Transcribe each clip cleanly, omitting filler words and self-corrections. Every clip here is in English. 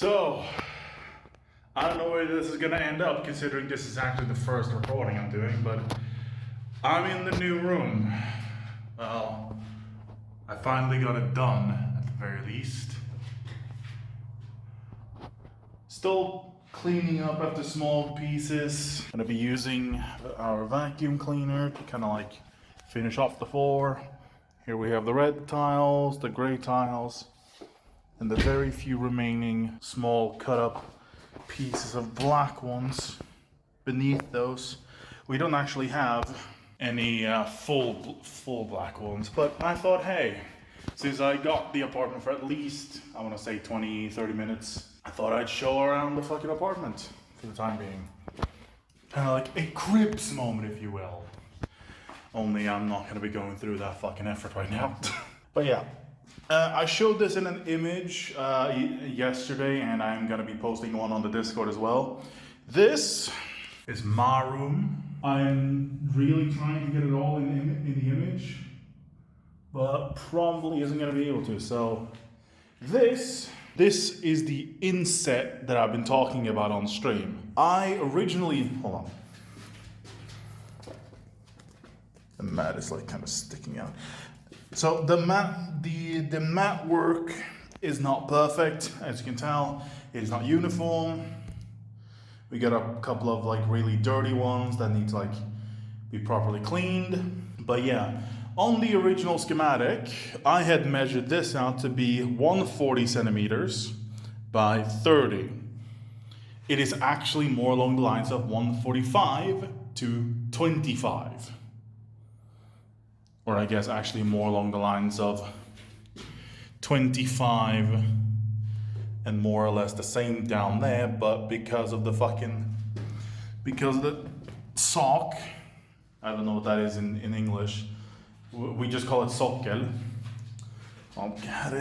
So, I don't know where this is gonna end up considering this is actually the first recording I'm doing, but I'm in the new room. Well, I finally got it done at the very least. Still cleaning up after small pieces. Gonna be using our vacuum cleaner to kind of like finish off the floor. Here we have the red tiles, the gray tiles, and the very few remaining small cut up pieces of black ones beneath those. We don't actually have any full black ones, but I thought, hey, since I got the apartment for at least, I want to say 20-30 minutes, I thought I'd show around the fucking apartment for the time being. Kind of like a Cribs moment, if you will. Only I'm not going to be going through that fucking effort right now. But yeah, I showed this in an image yesterday, and I'm going to be posting one on the Discord as well. This is my room. I'm really trying to get it all in the image, but probably isn't going to be able to. So this is the inset that I've been talking about on stream. I originally, hold on. The mat is like kind of sticking out. So the mat work is not perfect, as you can tell. It is not uniform. We got a couple of like really dirty ones that need to like be properly cleaned. But yeah, on the original schematic, I had measured this out to be 140 centimeters by 30. It is actually more along the lines of 145 to 25. Or I guess actually more along the lines of 25 and more or less the same down there, but because of the sock, I don't know what that is in English, we just call it sockel. I have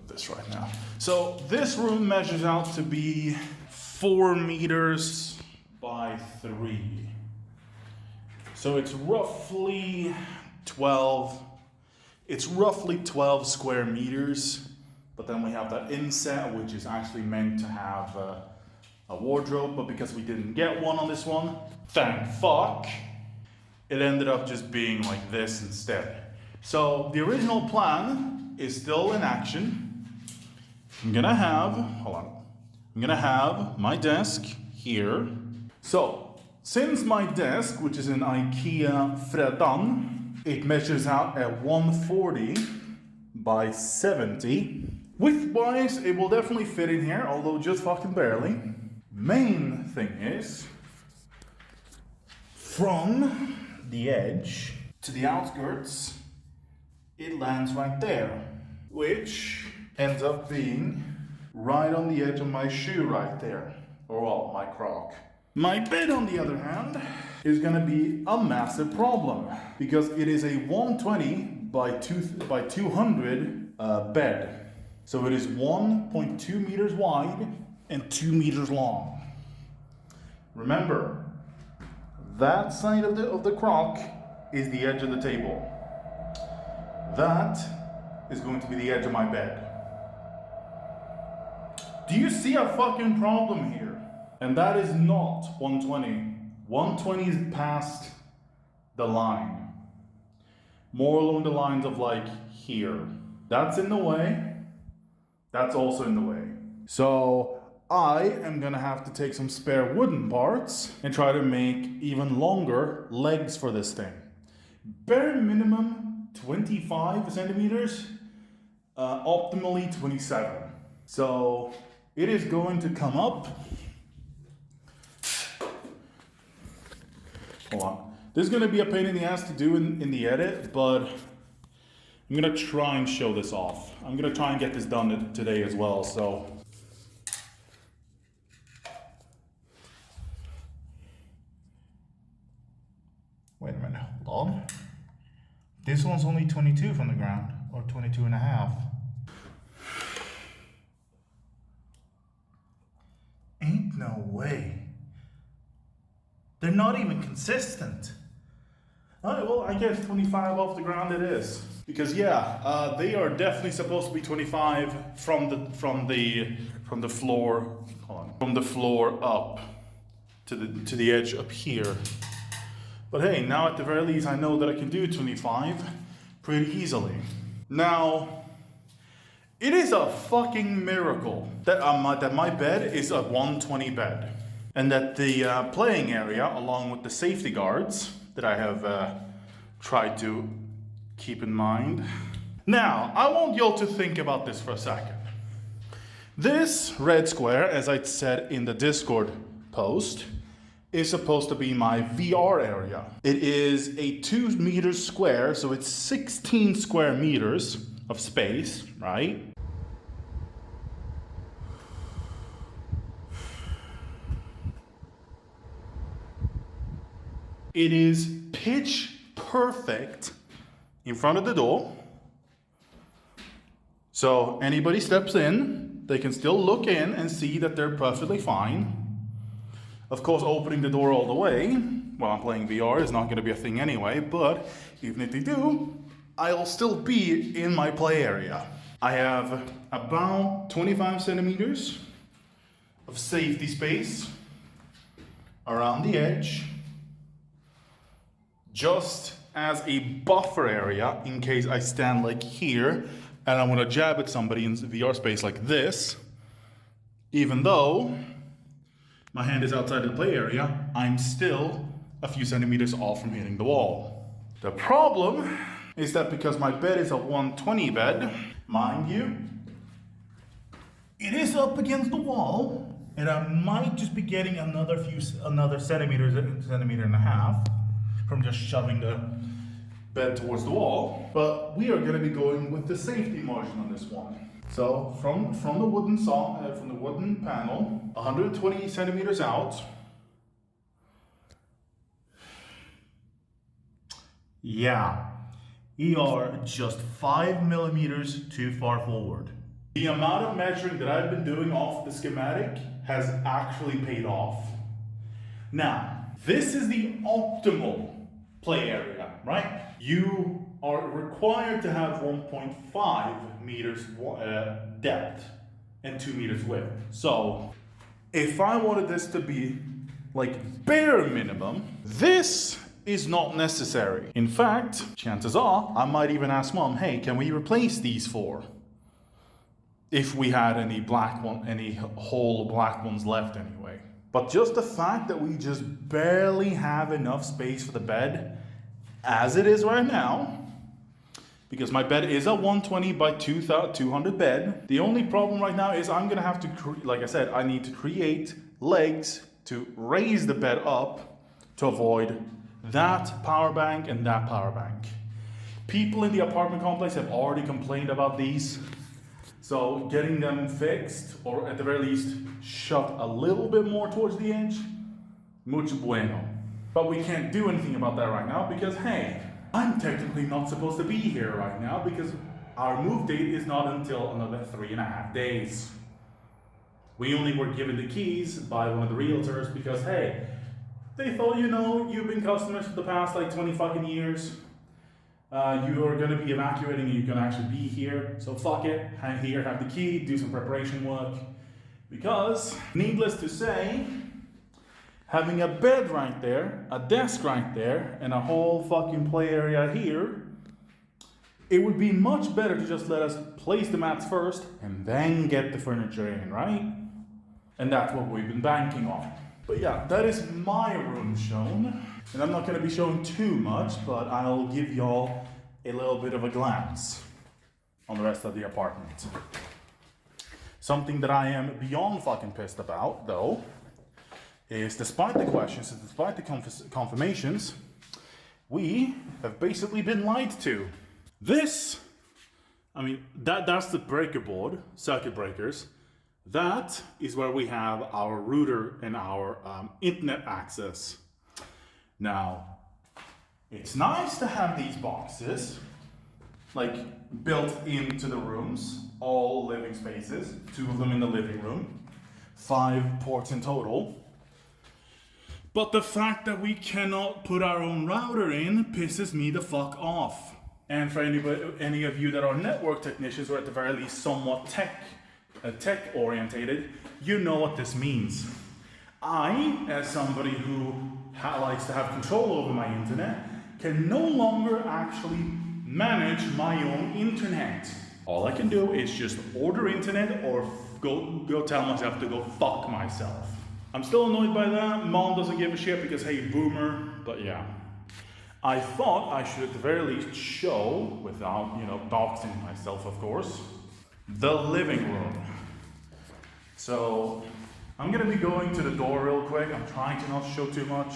this right now. So this room measures out to be 4 meters by 3. So it's roughly 12 square meters, but then we have that inset, which is actually meant to have a wardrobe, but because we didn't get one on this one, thank fuck, it ended up just being like this instead. So the original plan is still in action. I'm gonna have my desk here. So, since my desk, which is an IKEA Freddan, it measures out at 140 by 70. Width-wise, it will definitely fit in here, although just fucking barely. Main thing is, from the edge to the outskirts, it lands right there, which ends up being right on the edge of my shoe right there, or well, my croc. My bed, on the other hand, is gonna be a massive problem because it is a 120 by 200 bed. So it is 1.2 meters wide and 2 meters long. Remember, that side of the croc is the edge of the table. That is going to be the edge of my bed. Do you see a fucking problem here? And that is not 120. 120 is past the line. More along the lines of like here. That's in the way. That's also in the way. So I am gonna have to take some spare wooden parts and try to make even longer legs for this thing. Bare minimum 25 centimeters, optimally 27. So it is going to come up. Hold on. This is going to be a pain in the ass to do in the edit, but I'm going to try and show this off. I'm going to try and get this done today as well, so. Wait a minute, hold on. This one's only 22 from the ground, or 22 and a half. Ain't no way. They're not even consistent. All right, well, I guess 25 off the ground it is. Because yeah, they are definitely supposed to be 25 from the floor, hold on, from the floor up to the edge up here. But hey, now at the very least, I know that I can do 25 pretty easily. Now, it is a fucking miracle that my bed is a 120 bed, and that the playing area, along with the safety guards that I have tried to keep in mind. Now, I want y'all to think about this for a second. This red square, as I said in the Discord post, is supposed to be my VR area. It is a 2 meters square, so it's 16 square meters of space, right? It is pitch perfect in front of the door. So anybody steps in, they can still look in and see that they're perfectly fine. Of course, opening the door all the way while I'm playing VR is not going to be a thing anyway, but even if they do, I'll still be in my play area. I have about 25 centimeters of safety space around the edge, just as a buffer area in case I stand like here and I want to jab at somebody in VR space like this. Even though my hand is outside of the play area, I'm still a few centimeters off from hitting the wall. The problem is that because my bed is a 120 bed, mind you, it is up against the wall, and I might just be getting another centimeter and a half from just shoving the bed towards the wall. But we are going to be going with the safety margin on this one. So from the wooden panel, 120 centimeters out. Yeah, we are just 5 millimeters too far forward. The amount of measuring that I've been doing off the schematic has actually paid off. Now, this is the optimal play area, right? You are required to have 1.5 meters depth and 2 meters width. So if I wanted this to be like bare minimum, this is not necessary. In fact, chances are I might even ask mom, hey, can we replace these 4? If we had any whole black ones left anyway. But just the fact that we just barely have enough space for the bed as it is right now, because my bed is a 120 by 200 bed. The only problem right now is I'm gonna have to, like I said, I need to create legs to raise the bed up to avoid that power bank and that power bank. People in the apartment complex have already complained about these. So getting them fixed, or at the very least, shoved a little bit more towards the edge, mucho bueno. But we can't do anything about that right now because, hey, I'm technically not supposed to be here right now because our move date is not until another 3.5 days. We only were given the keys by one of the realtors because, hey, they thought, you've been customers for the past like 20 fucking years. You are gonna be evacuating and you're gonna actually be here. So fuck it, here, have the key, do some preparation work. Because, needless to say, having a bed right there, a desk right there, and a whole fucking play area here, it would be much better to just let us place the mats first and then get the furniture in, right? And that's what we've been banking on. But yeah, that is my room shown. And I'm not gonna be showing too much, but I'll give y'all a little bit of a glance on the rest of the apartment. Something that I am beyond fucking pissed about, though, is despite the questions and despite the confirmations, we have basically been lied to. This, that's the breaker board, circuit breakers. That is where we have our router and our internet access. Now, it's nice to have these boxes, like built into the rooms, all living spaces, 2 of them in the living room, 5 ports in total. But the fact that we cannot put our own router in pisses me the fuck off. And for any of you that are network technicians, or at the very least somewhat tech orientated, you know what this means. I, as somebody who likes to have control over my internet, can no longer actually manage my own internet. All I can do is just order internet or go tell myself to go fuck myself. I'm still annoyed by that. Mom doesn't give a shit because, hey, boomer. But yeah. I thought I should at the very least show, without, doxing myself, of course, the living room. So, I'm gonna be going to the door real quick. I'm trying to not show too much.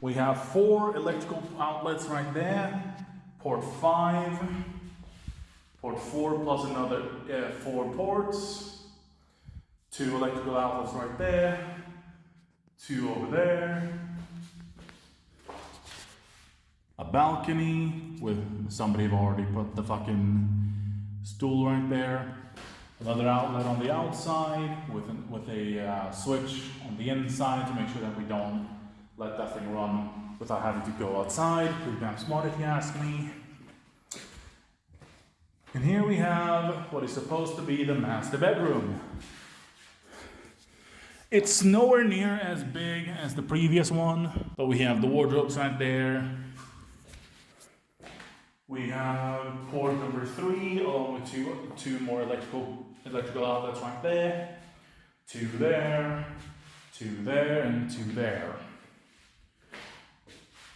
We have 4 electrical outlets right there. Port 5. Port 4 plus another 4 ports. 2 electrical outlets right there. 2 over there. A balcony with somebody already put the fucking stool right there. Another outlet on the outside with a switch on the inside to make sure that we don't let that thing run without having to go outside. Pretty damn smart if you ask me. And here we have what is supposed to be the master bedroom. It's nowhere near as big as the previous one, but we have the wardrobes right there. We have port number 3, along with two more electrical outlets right there. 2 there, 2 there, and 2 there.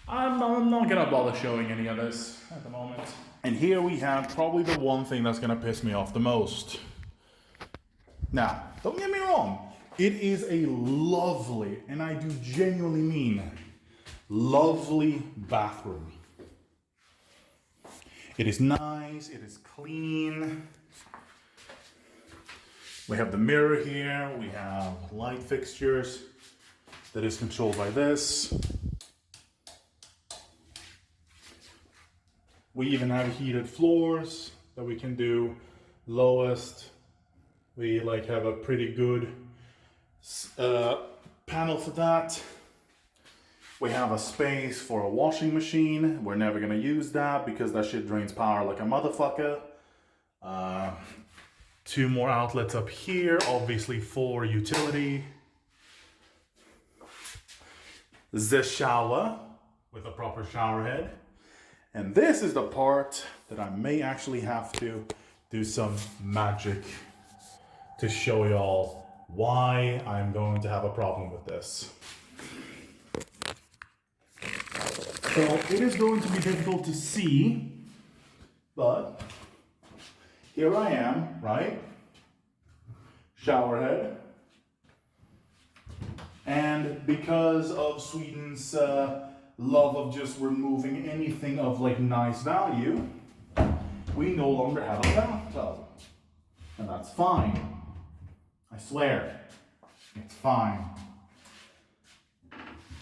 I'm not gonna bother showing any of this at the moment. And here we have probably the one thing that's gonna piss me off the most. Now, don't get me wrong. It is a lovely, and I do genuinely mean, lovely bathroom. It is nice, it is clean. We have the mirror here, we have light fixtures that is controlled by this. We even have heated floors that we can do lowest. We have a pretty good panel for that. We have a space for a washing machine. We're never gonna use that because that shit drains power like a motherfucker. 2 more outlets up here, obviously for utility. The shower with a proper shower head. And this is the part that I may actually have to do some magic to show y'all why I'm going to have a problem with this. So it is going to be difficult to see, but here I am, right? Shower head. And because of Sweden's love of just removing anything of nice value, we no longer have a bathtub. And that's fine. I swear, it's fine.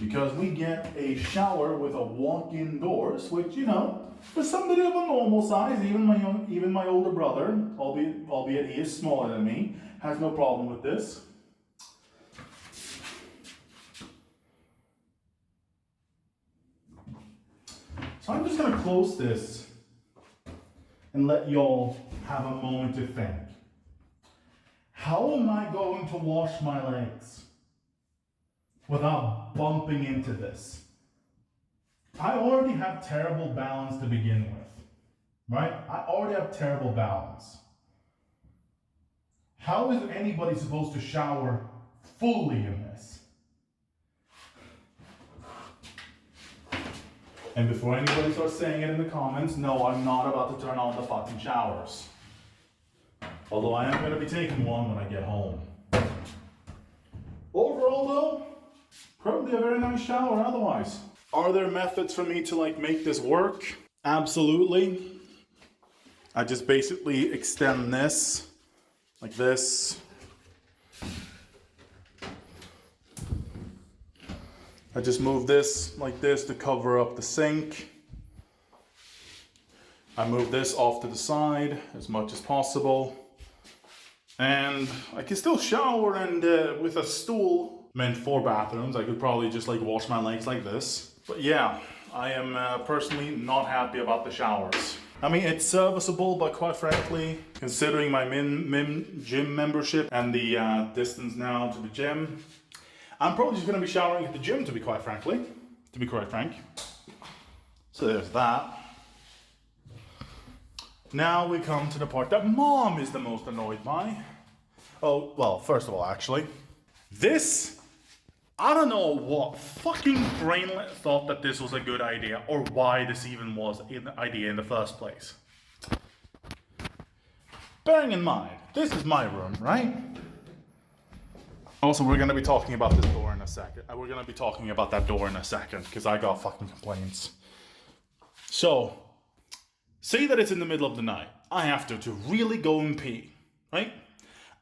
Because we get a shower with a walk-in doors, which, for somebody of a normal size, even my older brother, albeit he is smaller than me, has no problem with this. So I'm just gonna close this and let y'all have a moment to think. How am I going to wash my legs without bumping into this? I already have terrible balance to begin with, right? I already have terrible balance. How is anybody supposed to shower fully in this? And before anybody starts saying it in the comments, no, I'm not about to turn on the fucking showers. Although I am going to be taking one when I get home. Overall though, probably a very nice shower otherwise. Are there methods for me to make this work? Absolutely. I just basically extend this like this. I just move this like this to cover up the sink. I move this off to the side as much as possible. And I can still shower, and with a stool meant for bathrooms, I could probably just like wash my legs like this. But yeah, I am personally not happy about the showers. I mean, it's serviceable, but quite frankly, considering my gym membership and the distance now to the gym, I'm probably just going to be showering at the gym, to be quite frank. So there's that. Now we come to the part that Mom is the most annoyed by. Oh, well, first of all, actually, this, I don't know what fucking brainlet thought that this was a good idea, or why this even was an idea in the first place. Bearing in mind, this is my room, right? Also, we're going to be talking about this door in a second. We're going to be talking about that door in a second, because I got fucking complaints. So, say that it's in the middle of the night. I have to really go and pee, right?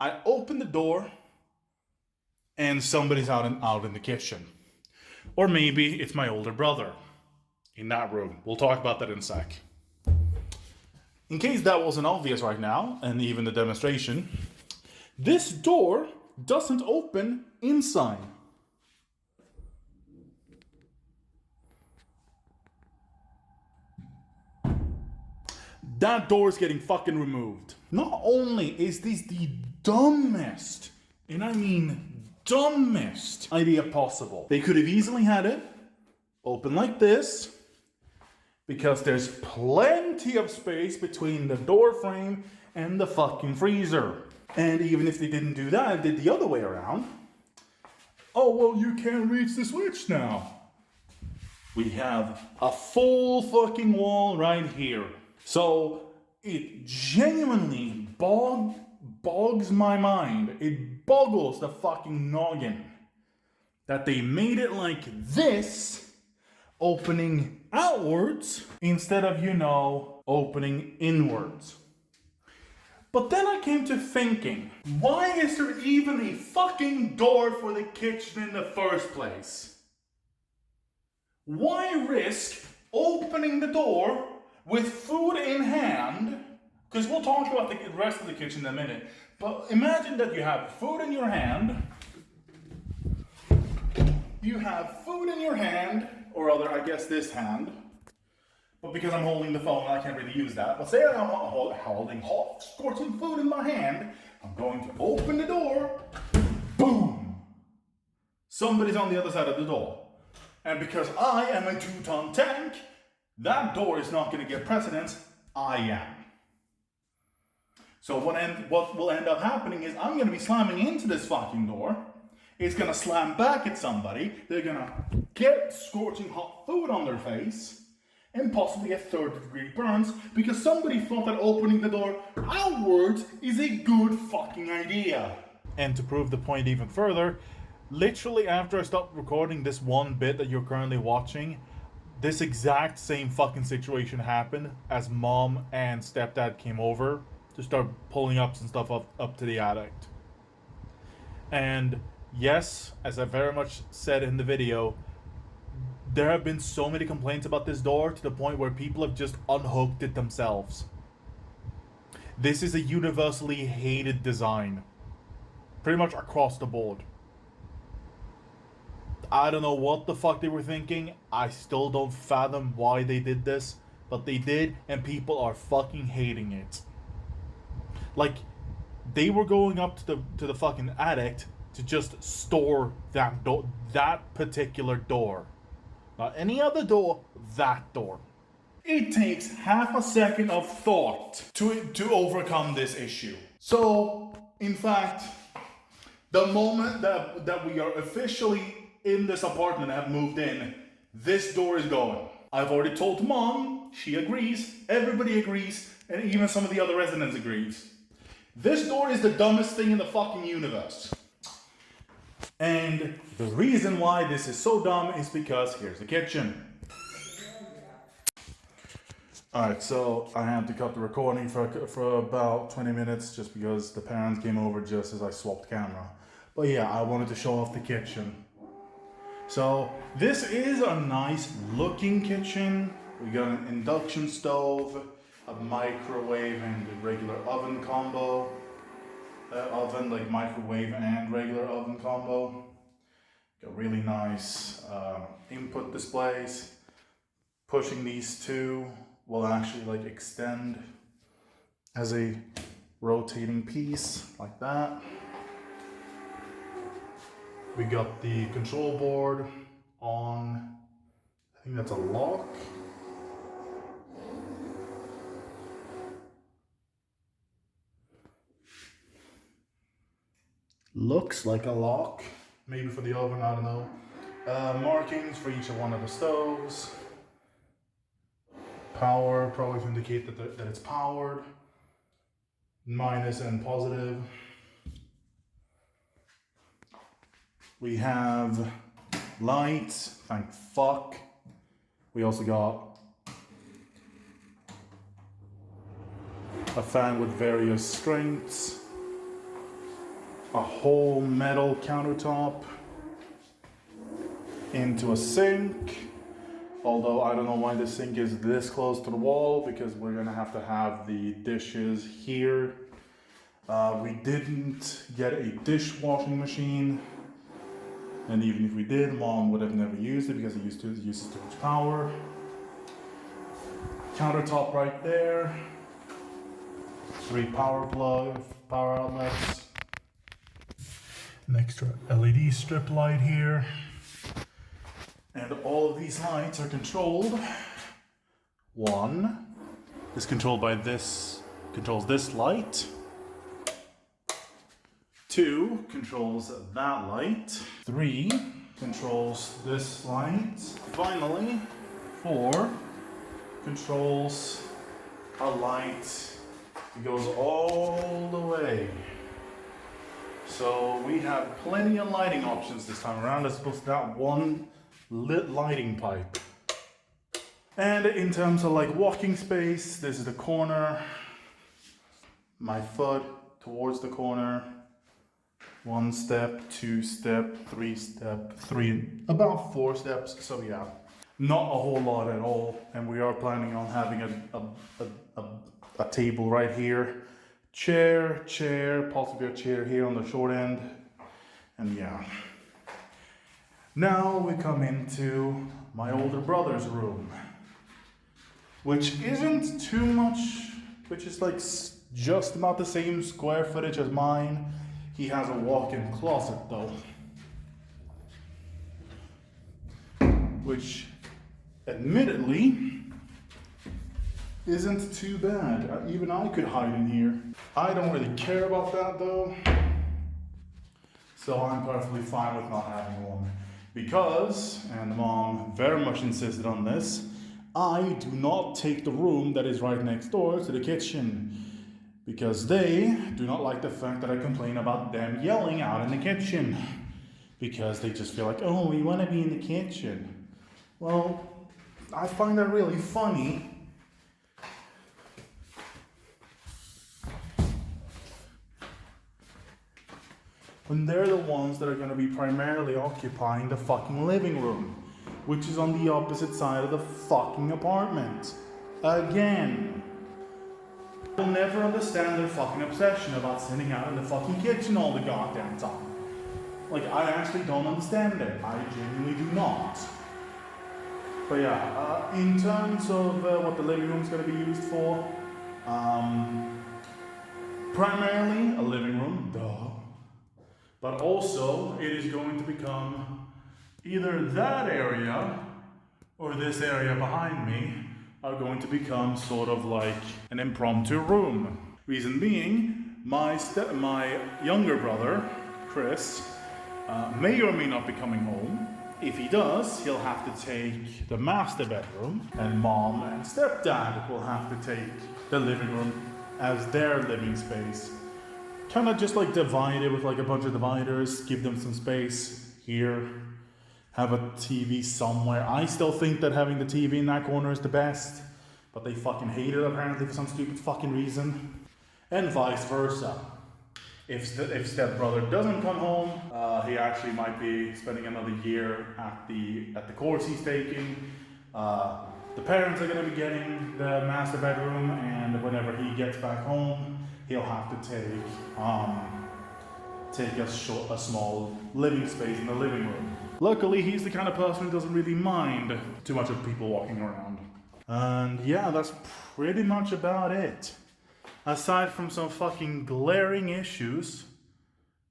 I open the door, and somebody's out in the kitchen. Or maybe it's my older brother in that room. We'll talk about that in a sec. In case that wasn't obvious right now, and even the demonstration, this door doesn't open inside. That door is getting fucking removed. Not only is this the dumbest, and I mean dumbest idea possible, they could have easily had it open like this, because there's plenty of space between the door frame and the fucking freezer. And even if they didn't do that, did the other way around, oh, well, you can't reach the switch now. We have a full fucking wall right here. So it genuinely bogs my mind. It boggles the fucking noggin that they made it like this, opening outwards instead of, opening inwards. But then I came to thinking, why is there even a fucking door for the kitchen in the first place? Why risk opening the door with food in hand? Because we'll talk about the rest of the kitchen in a minute. But imagine that you have food in your hand. You have food in your hand, or rather, I guess this hand. But because I'm holding the phone, I can't really use that. But say I'm holding hot, scorching food in my hand, I'm going to open the door. Boom! Somebody's on the other side of the door. And because I am a 2-ton tank, that door is not going to get precedence. I am. So what will end up happening is I'm going to be slamming into this fucking door. It's going to slam back at somebody. They're going to get scorching hot food on their face. And possibly get third-degree burns, because somebody thought that opening the door outwards is a good fucking idea. And to prove the point even further, literally after I stopped recording this one bit that you're currently watching, this exact same fucking situation happened as Mom and Stepdad came over to start pulling up some stuff up to the attic. And yes, as I very much said in the video, there have been so many complaints about this door to the point where people have just unhooked it themselves. This is a universally hated design. Pretty much across the board. I don't know what the fuck they were thinking. I still don't fathom why they did this. But they did, and people are fucking hating it. Like, they were going up to the fucking attic to just store that particular door. Not any other door, that door. It takes half a second of thought to overcome this issue. So, in fact, the moment that we are officially in this apartment and have moved in, this door is going. I've already told Mom, she agrees, everybody agrees, and even some of the other residents agrees. This door is the dumbest thing in the fucking universe. And the reason why this is so dumb is because here's the kitchen. Alright, so I had to cut the recording for about 20 minutes just because the parents came over just as I swapped camera. But yeah, I wanted to show off the kitchen. So this is a nice looking kitchen. We got an induction stove, a microwave, and a regular oven combo. oven, like microwave and regular oven combo. Got really nice input displays. Pushing these two will actually like extend as a rotating piece like that. We got the control board on, I think that's a lock. Looks like a lock, maybe for the oven, I don't know. Markings for each one of the stoves. Power, probably to indicate that it's powered. Minus and positive. We have lights, thank fuck. We also got a fan with various strengths. A whole metal countertop into a sink. Although I don't know why the sink is this close to the wall, because we're gonna have to have the dishes here. We didn't get a dishwashing machine. And even if we did, Mom would have never used it because it uses too much power. Countertop right there. 3 power outlets. An extra LED strip light here. And all of these lights are controlled. One is controlled by controls this light. 2 controls that light. 3 controls this light. Finally, 4 controls a light that goes all the way. So we have plenty of lighting options this time around as opposed to that one lit lighting pipe. And in terms of like walking space, this is the corner. My foot towards the corner. 1 step, 2 step, 3 step, about 4 steps. So yeah, not a whole lot at all. And we are planning on having a table right here. Chair, possibly a chair here on the short end. And yeah. Now we come into my older brother's room, which isn't too much, which is like just about the same square footage as mine. He has a walk-in closet though, which admittedly isn't too bad. Even I could hide in here. I don't really care about that though, so I'm perfectly fine with not having one. Because, and Mom very much insisted on this, I do not take the room that is right next door to the kitchen. Because they do not like the fact that I complain about them yelling out in the kitchen. Because they just feel like, oh, we want to be in the kitchen. Well, I find that really funny. When they're the ones that are going to be primarily occupying the fucking living room, which is on the opposite side of the fucking apartment. Again. I'll never understand their fucking obsession about sitting out in the fucking kitchen all the goddamn time. Like, I actually don't understand it. I genuinely do not. But yeah, in terms of what the living room is going to be used for, primarily a living room, duh. But also, it is going to become either that area or this area behind me are going to become sort of like an impromptu room. Reason being, my younger brother, Chris, may or may not be coming home. If he does, he'll have to take the master bedroom, and Mom and stepdad will have to take the living room as their living space. Kind of just like divide it with like a bunch of dividers, give them some space here, have a TV somewhere. I still think that having the TV in that corner is the best, but they fucking hate it apparently for some stupid fucking reason. And vice versa. If stepbrother doesn't come home, he actually might be spending another year at the course he's taking. The parents are going to be getting the master bedroom, and whenever he gets back home, he'll have to take take a small living space in the living room. Luckily, he's the kind of person who doesn't really mind too much of people walking around. And yeah, that's pretty much about it. Aside from some fucking glaring issues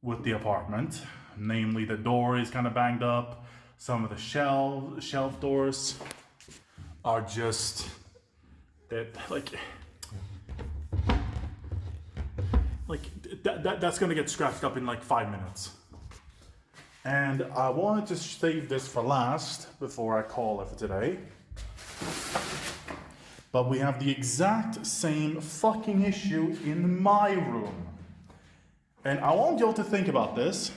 with the apartment, namely the door is kind of banged up, some of the shelf doors are just that's gonna get scratched up in like 5 minutes. And I wanted to save this for last before I call it for today. But we have the exact same fucking issue in my room. And I want y'all to think about this.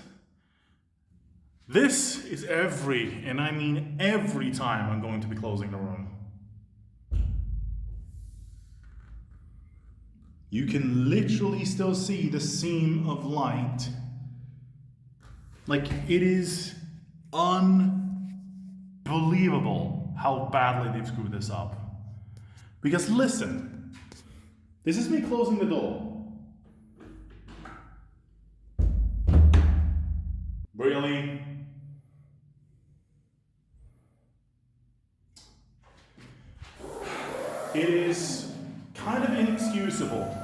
This is and I mean every time I'm going to be closing the room. You can literally still see the seam of light. Like, it is unbelievable how badly they've screwed this up. Because listen, this is me closing the door. Really? It is kind of inexcusable.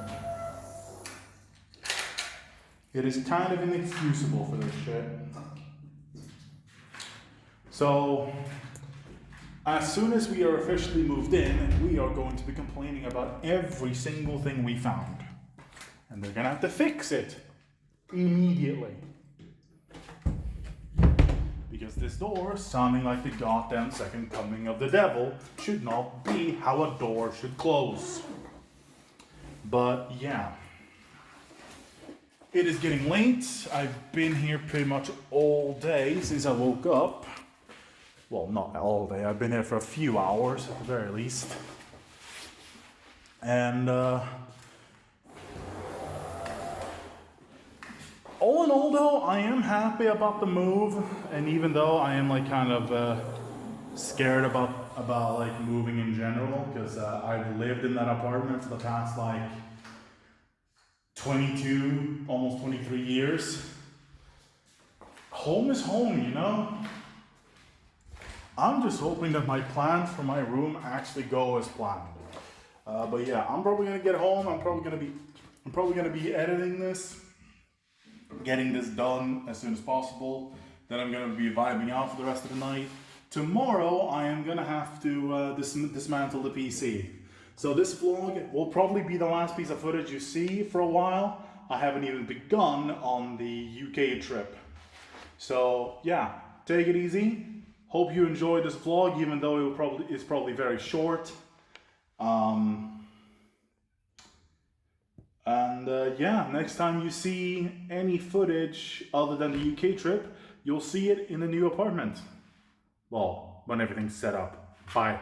It is kind of inexcusable for this shit. So, as soon as we are officially moved in, we are going to be complaining about every single thing we found. And they're gonna have to fix it immediately. Because this door, sounding like the goddamn second coming of the devil, should not be how a door should close. But yeah. It is getting late. I've been here pretty much all day since I woke up. Well, not all day. I've been here for a few hours at the very least. And all in all though, I am happy about the move. And even though I am like kind of scared about like moving in general, because I've lived in that apartment for the past like 22, almost 23 years. Home is home, you know? I'm just hoping that my plans for my room actually go as planned. But yeah, I'm probably gonna get home. I'm probably gonna be editing this, getting this done as soon as possible. Then I'm gonna be vibing out for the rest of the night. Tomorrow, I am gonna have to dismantle the PC. So this vlog will probably be the last piece of footage you see for a while. I haven't even begun on the UK trip. So yeah, take it easy. Hope you enjoyed this vlog, even though it's probably very short. Yeah, next time you see any footage other than the UK trip, you'll see it in the new apartment. Well, when everything's set up. Bye.